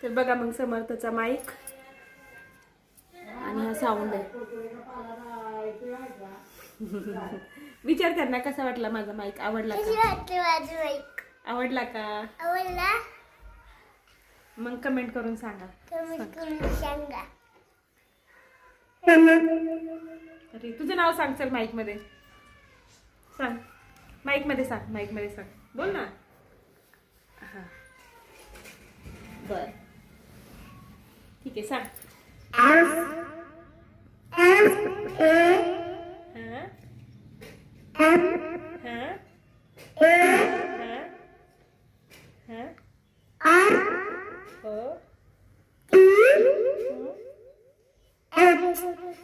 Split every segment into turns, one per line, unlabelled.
तर बघा मग समर्थचा माईक आणि हा साऊंड आहे. विचार त्यांना कसा वाटला माझा माईक. आवडला का? आवडला का?
आवडला.
मग कमेंट करून सांगा. अरे तुझं नाव सांग चल माईक मध्ये सांग. माईक मध्ये सांग. माईक मध्ये सांग. बोल ना. हा बर ठीक आहे सांग.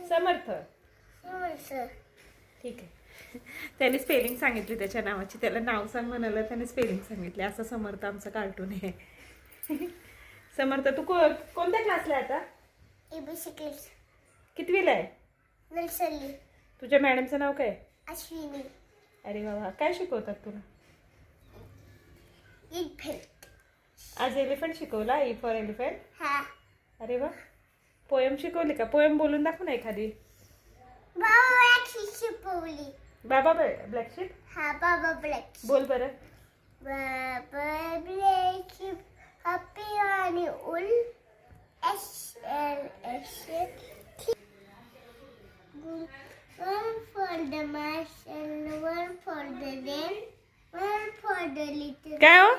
समर्थ. ठीक आहे. त्याने स्पेलिंग सांगितली त्याच्या नावाची. त्याला नाव सांग म्हणाला, त्याने स्पेलिंग सांगितली. असं समर्थ आमचं कार्टून आहे. समर्थ तू कोणत्या क्लासला आहे आता?
ABC class.
कितवीला आहे?
नर्सरी.
तुझ्या मॅडमचं नाव काय?
अश्विनी.
अरे वा, काय शिकवतात तुला?
एलिफंट.
आज एलिफंट शिकवला. E for elephant.
हा.
अरे वा. पोयम शिकवली का? पोयम बोलून दाखव ना एखादी.
बाबा ब्लॅक शीप शिकवली.
बाबा ब्लॅक शीप.
हा बाबा ब्लॅक.
बोल बरं.
बाबा ब्लॅक शीप हॅपी आणि उल one for the mouse and one for the rain, one for the little.
काय हो?